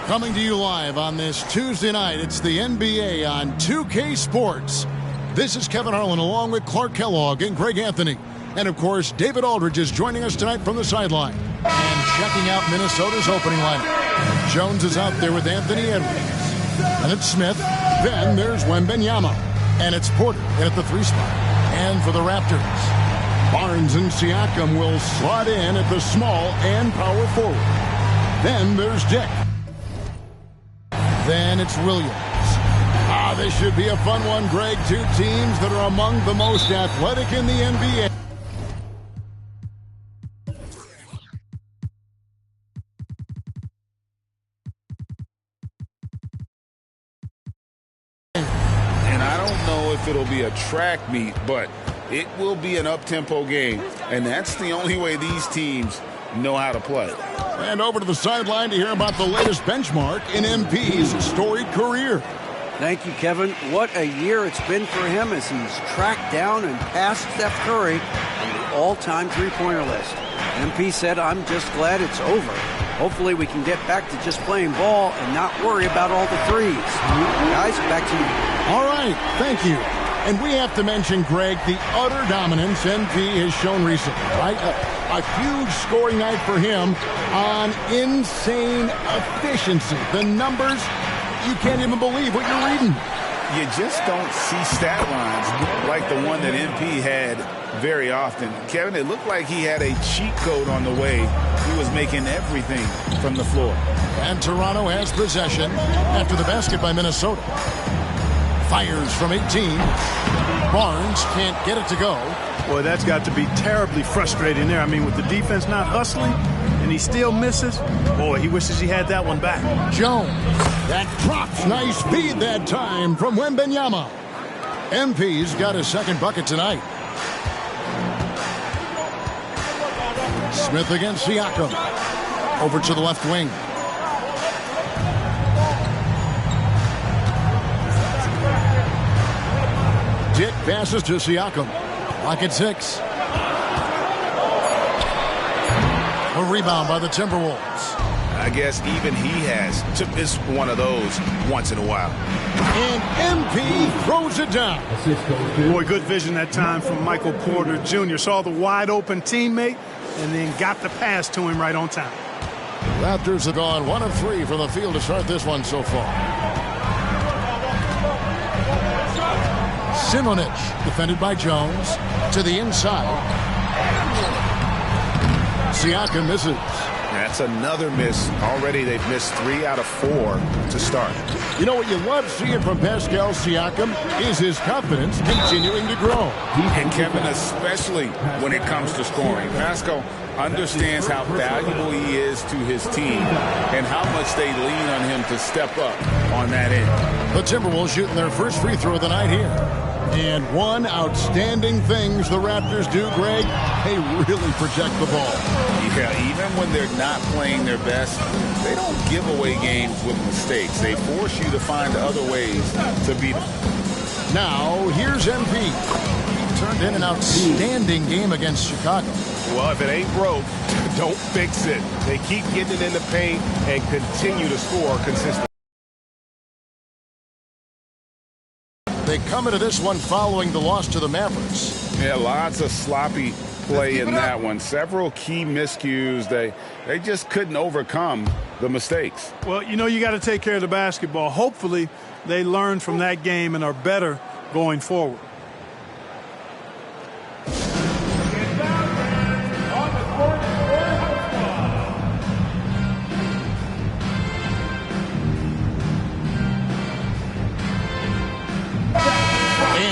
Coming to you live on this Tuesday night, it's the NBA on 2K Sports. This is Kevin Harlan along with Clark Kellogg and Greg Anthony. And, of course, David Aldridge is joining us tonight from the sideline. And checking out Minnesota's opening lineup. Jones is out there with Anthony Edwards. And it's Smith. Then there's Wembanyama. And it's Porter in at the 3 spot. And for the Raptors, Barnes and Siakam will slot in at the small and power forward. Then there's Dick. Then it's Williams. This should be a fun one, Greg. 2 teams that are among the most athletic in the NBA. And I don't know if it'll be a track meet, but it will be an up-tempo game. And that's the only way these teams know how to play. And over to the sideline to hear about the latest benchmark in MP's storied career. Thank you, Kevin. What a year it's been for him as he's tracked down and passed Steph Curry on the all-time three-pointer list. MP said, "I'm just glad it's over. Hopefully we can get back to just playing ball and not worry about all the threes." Guys, back to you. All right, thank you. And we have to mention, Greg, the utter dominance MP has shown recently, right? A huge scoring night for him on insane efficiency. The numbers, you can't even believe what you're reading. You just don't see stat lines like the one that MP had very often. Kevin, it looked like he had a cheat code on the way he was making everything from the floor. And Toronto has possession after the basket by Minnesota. Fires from 18. Barnes can't get it to go. Boy, that's got to be terribly frustrating there. I mean, with the defense not hustling and he still misses, boy, he wishes he had that one back. Jones, that drops. Nice feed that time from Wembanyama. MP's got his second bucket tonight. Smith against Siakam. Over to the left wing. Dick passes to Siakam. Lock at 6. A rebound by the Timberwolves. I guess even he has to miss one of those once in a while. And MP throws it down. Boy, good vision that time from Michael Porter Jr. Saw the wide open teammate and then got the pass to him right on time. Raptors have gone 1 of 3 from the field to start this one so far. Simonic, defended by Jones, to the inside. Siakam misses. That's another miss. Already they've missed 3 out of 4 to start. You know what you love seeing from Pascal Siakam is his confidence continuing to grow. And Kevin, especially when it comes to scoring. Pascal understands how valuable he is to his team and how much they lean on him to step up on that end. The Timberwolves shooting their first free throw of the night here. And one outstanding things the Raptors do, Greg, they really protect the ball. Yeah, even when they're not playing their best, they don't give away games with mistakes. They force you to find other ways to beat them. Now, here's MP. He turned in an outstanding game against Chicago. Well, if it ain't broke, don't fix it. They keep getting it in the paint and continue to score consistently. They come into this one following the loss to the Mavericks. Yeah, lots of sloppy play in that one. Several key miscues. They just couldn't overcome the mistakes. Well, you know, you got to take care of the basketball. Hopefully, they learn from that game and are better going forward.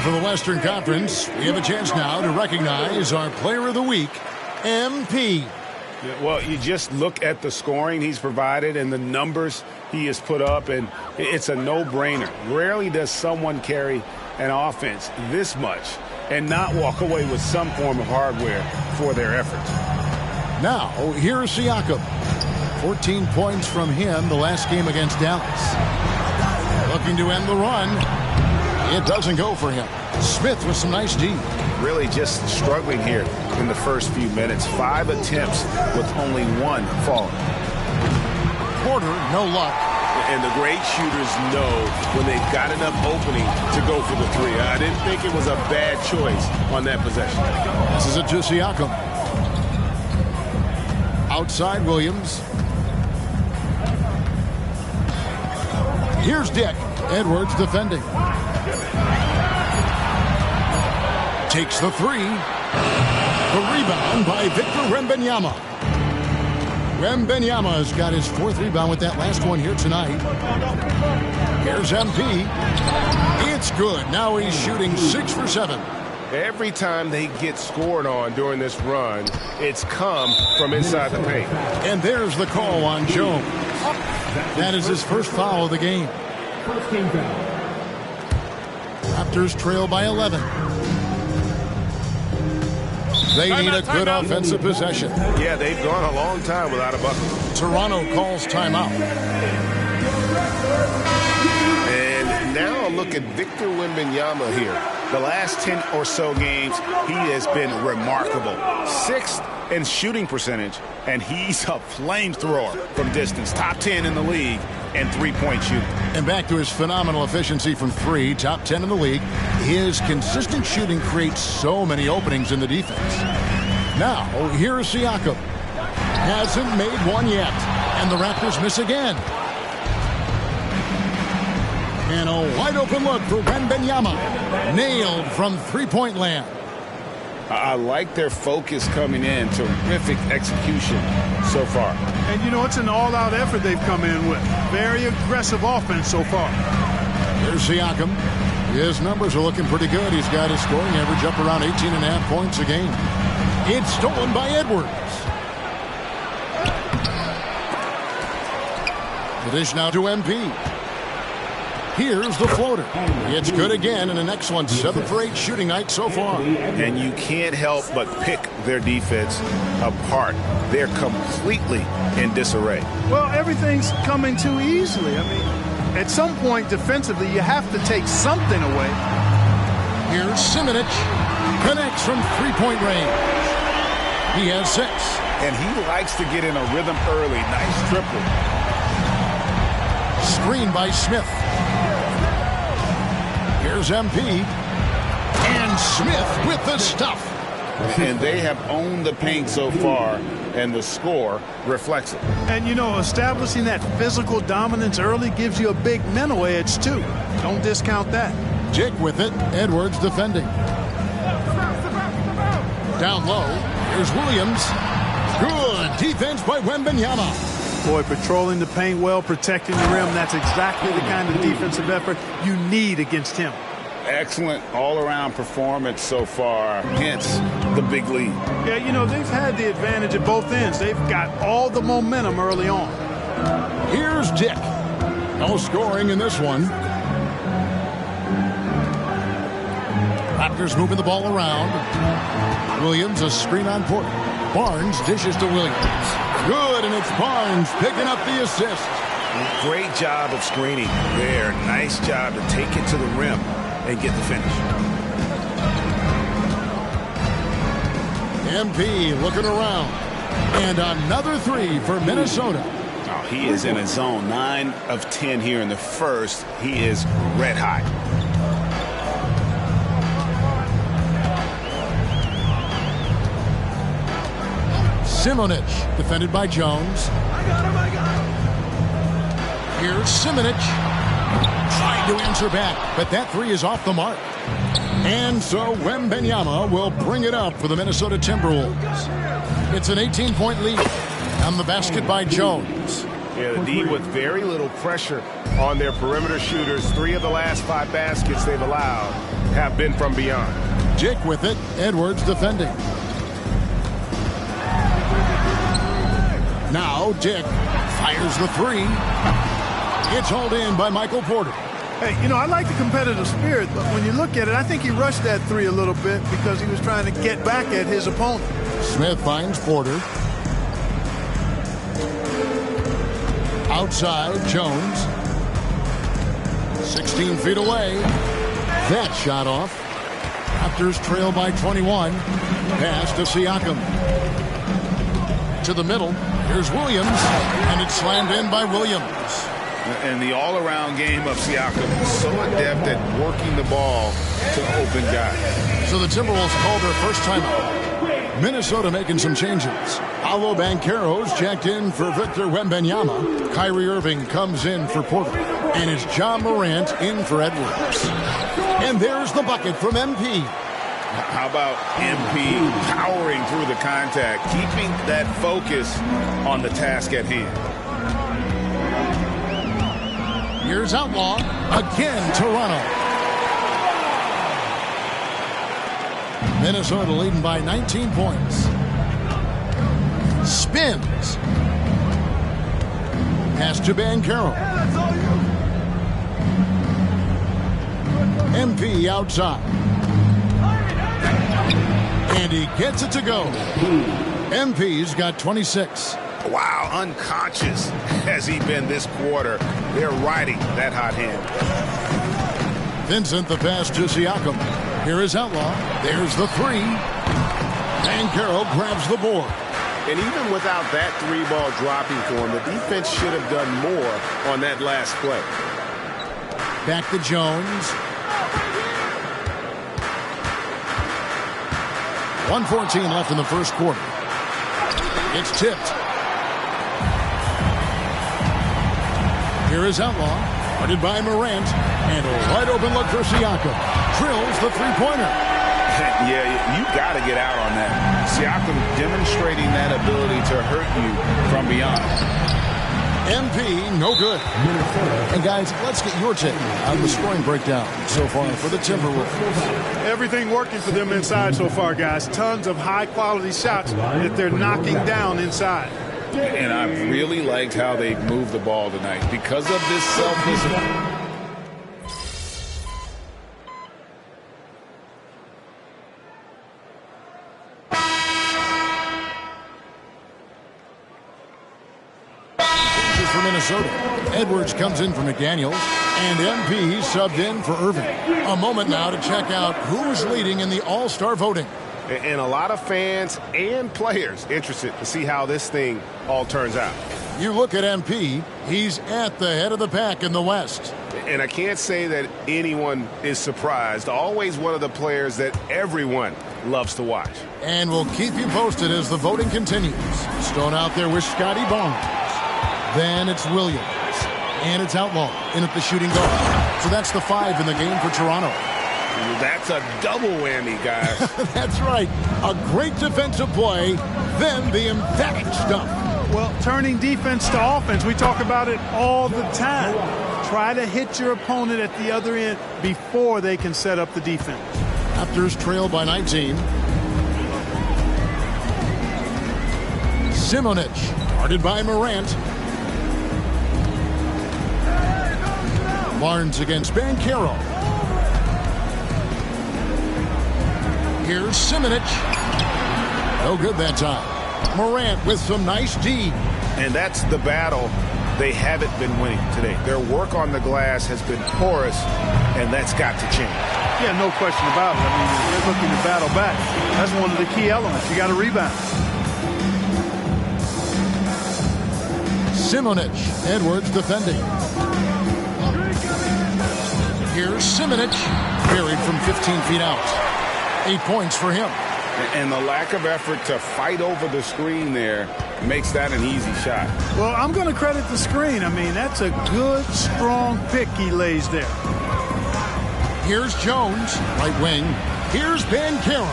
For the Western Conference, we have a chance now to recognize our Player of the Week, MP. Yeah, well, you just look at the scoring he's provided and the numbers he has put up, and it's a no-brainer. Rarely does someone carry an offense this much and not walk away with some form of hardware for their efforts. Now, here's Siakam. 14 points from him the last game against Dallas. Looking to end the run. It doesn't go for him. Smith with some nice D. Really just struggling here in the first few minutes. 5 attempts with only 1 falling. Porter, no luck. And the great shooters know when they've got enough opening to go for the three. I didn't think it was a bad choice on that possession. This is it to Siakam. Outside Williams. Here's Dick. Edwards defending. Takes the three. The rebound by Victor Wembanyama. Wembanyama's got his 4th rebound with that last one here tonight. Here's MP. It's good. Now he's shooting 6 for 7. Every time they get scored on during this run, it's come from inside the paint. And there's the call on Jones. That is his first foul of the game. First team foul. Raptors trail by 11. They need a good offensive possession. Yeah, they've gone a long time without a bucket. Toronto calls timeout. And now look at Victor Wembanyama here. The last 10 or so games, he has been remarkable. 6th in shooting percentage, and he's a flamethrower from distance. Top 10 in the league in three-point shooting. And back to his phenomenal efficiency from 3, top 10 in the league. His consistent shooting creates so many openings in the defense. Now, here's Siakam. Hasn't made one yet, and the Raptors miss again. And a wide-open look for Wembanyama. Nailed from three-point land. I like their focus coming in. Terrific execution so far. And, you know, it's an all-out effort they've come in with. Very aggressive offense so far. Here's Siakam. His numbers are looking pretty good. He's got his scoring average up around 18.5 points a game. It's stolen by Edwards. The dish now to MP. Here's the floater. It's good again, and an excellent 7 for 8 shooting night so far. And you can't help but pick their defense apart. They're completely in disarray. Well, everything's coming too easily. I mean, at some point defensively, you have to take something away. Here's Simonovic. Connects from three-point range. He has 6. And he likes to get in a rhythm early. Nice triple. Screen by Smith. Here's MP. And Smith with the stuff. And they have owned the paint so far, and the score reflects it. And, you know, establishing that physical dominance early gives you a big mental edge, too. Don't discount that. Dick with it. Edwards defending. Down low. Here's Williams. Good defense by Wembanyama. Boy, patrolling the paint well, protecting the rim. That's exactly the kind of defensive effort you need against him. Excellent all-around performance so far, hence the big lead. Yeah, you know, they've had the advantage at both ends. They've got all the momentum early on. Here's Dick. No scoring in this one. Raptors moving the ball around. Williams, a screen on Porter. Barnes dishes to Williams. Good, and it's Barnes picking up the assist. Great job of screening there. Nice job to take it to the rim and get the finish. MP looking around. And another 3 for Minnesota. Oh, he is in a zone. 9 of 10 here in the first. He is red hot. Simonovic, defended by Jones. I got him. Here's Simonovic. Trying to answer back, but that 3 is off the mark. And so Wembanyama will bring it up for the Minnesota Timberwolves. It's an 18-point lead on the basket by Jones. Yeah, the D with very little pressure on their perimeter shooters. 3 of the last 5 baskets they've allowed have been from beyond. Dick with it. Edwards defending. Now Dick fires the 3. It's hauled in by Michael Porter. Hey, you know, I like the competitive spirit, but when you look at it, I think he rushed that 3 a little bit because he was trying to get back at his opponent. Smith finds Porter. Outside, Jones. 16 feet away. That shot off. Raptors trail by 21. Pass to Siakam. To the middle. Here's Williams, and it's slammed in by Williams. And the all-around game of Siakam, so adept at working the ball to open guys. So the Timberwolves called their first timeout. Minnesota making some changes. Paolo Banchero's checked in for Victor Wembanyama. Kyrie Irving comes in for Porter. And it's John Morant in for Edwards. And there's the bucket from MP. How about MP powering through the contact, keeping that focus on the task at hand? Here's Outlaw. Again, Toronto. Minnesota leading by 19 points. Spins. Pass to Banchero. MP outside. And he gets it to go. MP's got 26. Wow, unconscious has he been this quarter. They're riding that hot hand. Vincent, the pass to Siakam. Here is Outlaw. There's the three. Banchero grabs the board. And even without that three ball dropping for him, the defense should have done more on that last play. Back to Jones. 1:14 left in the first quarter. It's tipped. Here is Outlaw, guarded by Morant, and a wide open look for Siakam. Drills the three-pointer. Yeah, you got to get out on that. Siakam demonstrating that ability to hurt you from beyond. MP, no good. And guys, let's get your take on the scoring breakdown so far for the Timberwolves. Everything working for them inside so far, guys. Tons of high-quality shots that they're knocking down inside. And I've really liked how they've moved the ball tonight because of this self-discipline. For Minnesota, Edwards comes in for McDaniels, and MP subbed in for Irving. A moment now to check out who's leading in the All-Star voting. And a lot of fans and players interested to see how this thing all turns out. You look at MP, he's at the head of the pack in the West. And I can't say that anyone is surprised. Always one of the players that everyone loves to watch. And we'll keep you posted as the voting continues. Stone out there with Scotty Barnes. Then it's Williams. And it's Outlaw in at the shooting guard. So that's the 5 in the game for Toronto. That's a double whammy, guys. That's right. A great defensive play, then the emphatic stuff. Well, turning defense to offense, we talk about it all the time. Try to hit your opponent at the other end before they can set up the defense. Raptors trail by 19. Simonich, guarded by Morant. Barnes against Banchero. Here's Simonich. No good that time. Morant with some nice D. And that's the battle they haven't been winning today. Their work on the glass has been porous, and that's got to change. Yeah, no question about it. I mean, they're looking to battle back. That's one of the key elements. You got to rebound. Simonich. Edwards defending. Here's Simonich. Buried from 15 feet out. 8 points for him. And the lack of effort to fight over the screen there makes that an easy shot. Well, I'm going to credit the screen. I mean, that's a good, strong pick he lays there. Here's Jones, right wing. Here's Banchero.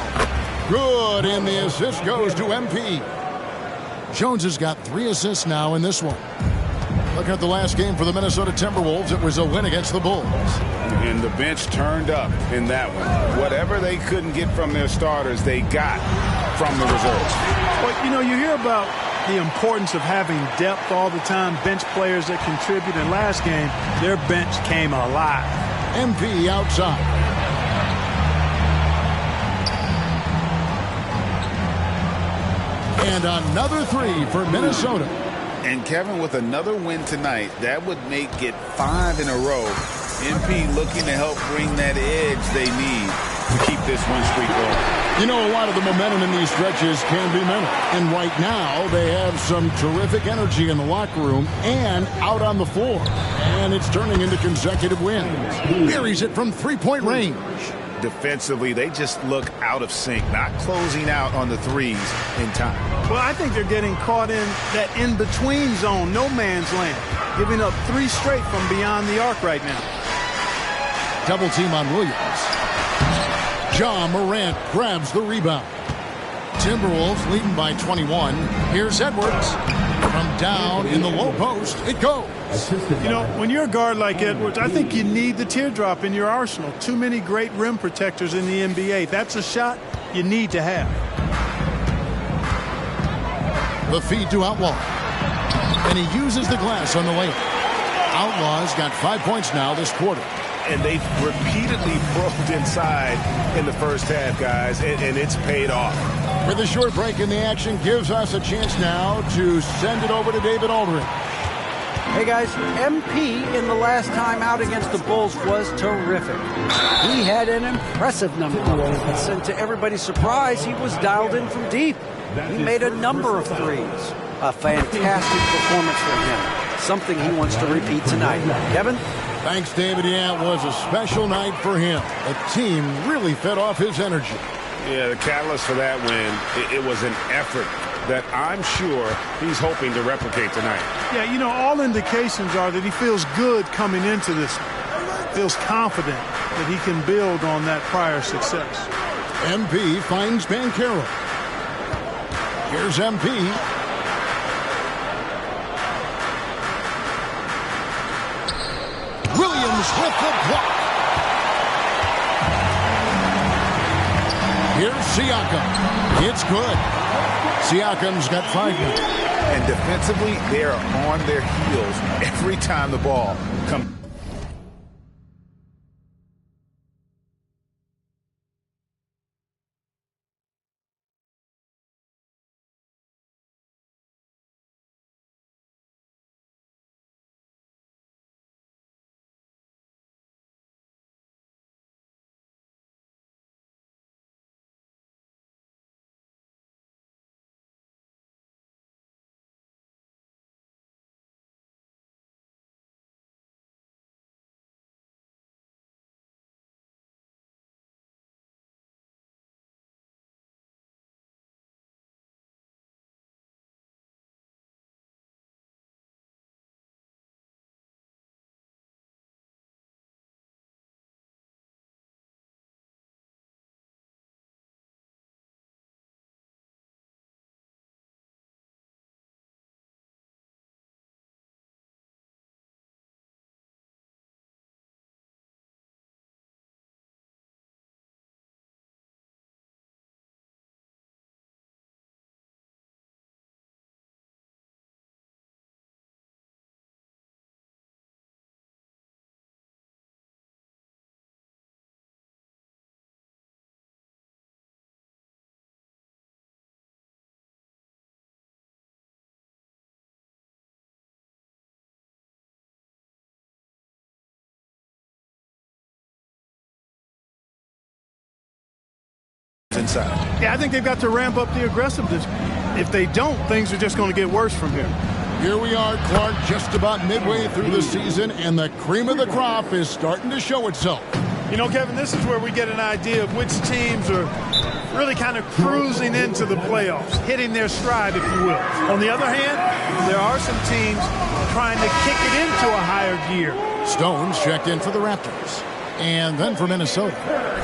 Good, and the assist goes to MP. Jones has got 3 assists now in this one. Looking at the last game for the Minnesota Timberwolves, it was a win against the Bulls. And the bench turned up in that one. Whatever they couldn't get from their starters, they got from the reserves. Well, you know, you hear about the importance of having depth all the time, bench players that contribute. In last game, their bench came alive. MP outside. And another 3 for Minnesota. And Kevin, with another win tonight, that would make it 5 in a row MP looking to help bring that edge they need to keep this win streak going. You know, a lot of the momentum in these stretches can be mental. And right now, they have some terrific energy in the locker room and out on the floor. And it's turning into consecutive wins. Buries it from three-point range. Defensively, they just look out of sync, not closing out on the threes in time. Well, I think they're getting caught in that in-between zone, no man's land, giving up 3 straight from beyond the arc right now. Double team on Williams. Ja Morant grabs the rebound. Timberwolves leading by 21. Here's Edwards. From down in the low post, it goes. You know, when you're a guard like Edwards, I think you need the teardrop in your arsenal. Too many great rim protectors in the NBA. That's a shot you need to have. The feed to Outlaw. And he uses the glass on the layup. Outlaw's got 5 points now this quarter. And they've repeatedly probed inside in the first half, guys, and it's paid off. With a short break in the action, gives us a chance now to send it over to David Aldridge. Hey guys, MP in the last time out against the Bulls was terrific. He had an impressive number of points, and to everybody's surprise, he was dialed in from deep. He made a number of threes. A fantastic performance for him. Something he wants to repeat tonight. Kevin? Thanks, David. Yeah, it was a special night for him. The team really fed off his energy. Yeah, the catalyst for that win, it was an effort that I'm sure he's hoping to replicate tonight. Yeah, you know, all indications are that he feels good coming into this. Feels confident that he can build on that prior success. MP finds Banchero. Here's MP. Williams with the block. Here's Siakam. It's good. Siakam's got 5 minutes. And defensively, they are on their heels every time the ball comes. Inside. Yeah, I think they've got to ramp up the aggressiveness. If they don't, things are just going to get worse from here. Here we are, Clark, just about midway through the season, and the cream of the crop is starting to show itself. You know, Kevin, this is where we get an idea of which teams are really kind of cruising into the playoffs, hitting their stride, if you will. On the other hand, there are some teams trying to kick it into a higher gear. Stone's checked in for the Raptors. And then for Minnesota,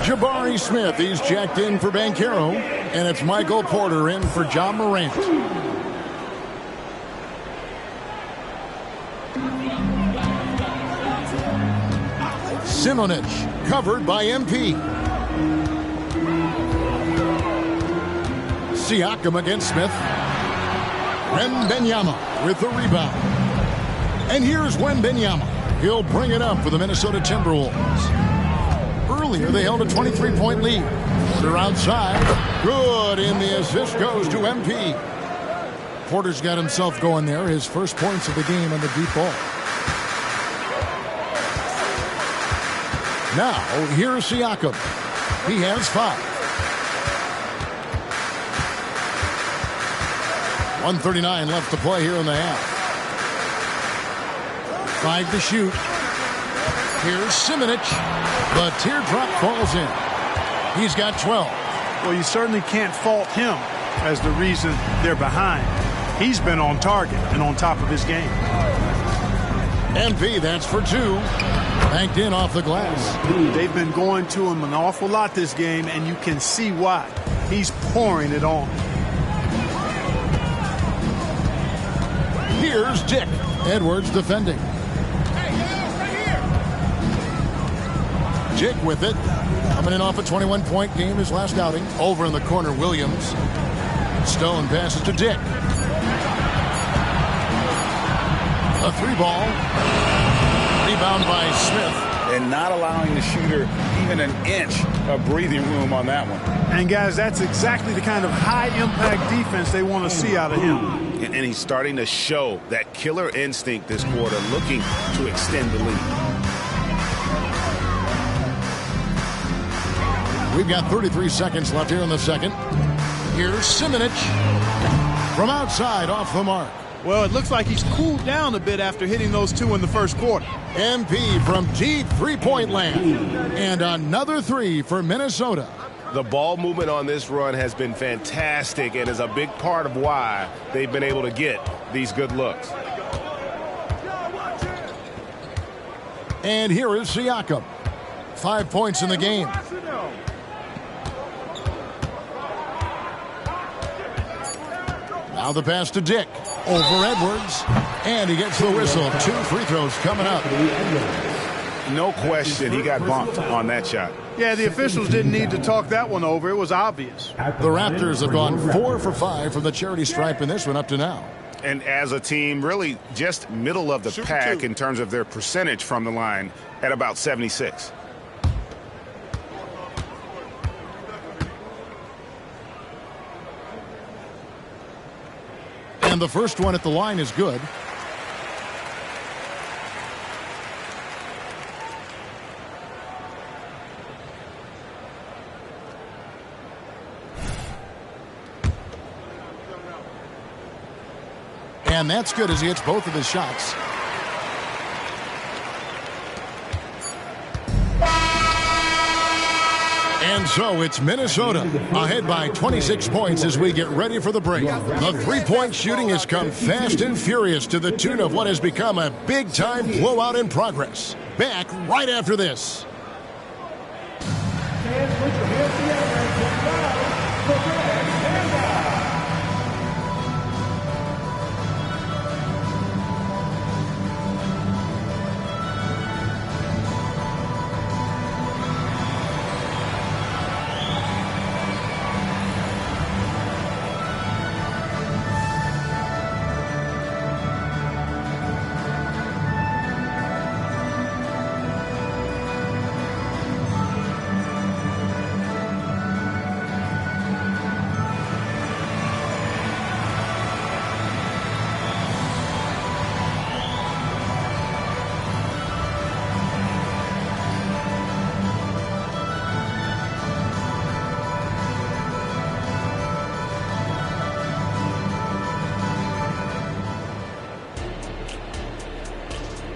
Jabari Smith, he's checked in for Banchero. And it's Michael Porter in for Ja Morant. Simonic, covered by MP. Siakam against Smith. Wembanyama with the rebound. And here's Wembanyama. He'll bring it up for the Minnesota Timberwolves. Earlier, they held a 23-point lead. Porter outside. Good, and the assist goes to MP. Porter's got himself going there. His first points of the game on the deep ball. Now, here's Siakam. He has 5. 1:39 left to play here in the half. 5 to shoot. Here's Simovic. The teardrop falls in. He's got 12. Well, you certainly can't fault him as the reason they're behind. He's been on target and on top of his game. MP, that's for 2. Banked in off the glass. They've been going to him an awful lot this game, and you can see why. He's pouring it on. Here's Dick. Edwards defending. Dick with it. Coming in off a 21-point game his last outing. Over in the corner, Williams. Stone passes to Dick. A 3-ball. Rebound by Smith. And not allowing the shooter even an inch of breathing room on that one. And, guys, that's exactly the kind of high-impact defense they want to see out of him. And he's starting to show that killer instinct this quarter, looking to extend the lead. We've got 33 seconds left here in the second. Here's Simovic from outside off the mark. Well, it looks like he's cooled down a bit after hitting those 2 in the first quarter. MP from deep three-point land. And another 3 for Minnesota. The ball movement on this run has been fantastic and is a big part of why they've been able to get these good looks. And here is Siakam. 5 points in the game. Now the pass to Dick. Over Edwards. And he gets the whistle. 2 free throws coming up. No question he got bumped on that shot. Yeah, the officials didn't need to talk that one over. It was obvious. The Raptors have gone 4 for 5 from the charity stripe in this one up to now. And as a team, really just middle of the pack in terms of their percentage from the line at about 76. And the first one at the line is good. And that's good as he hits both of his shots. And so it's Minnesota ahead by 26 points as we get ready for the break. The three-point shooting has come fast and furious to the tune of what has become a big-time blowout in progress. Back right after this.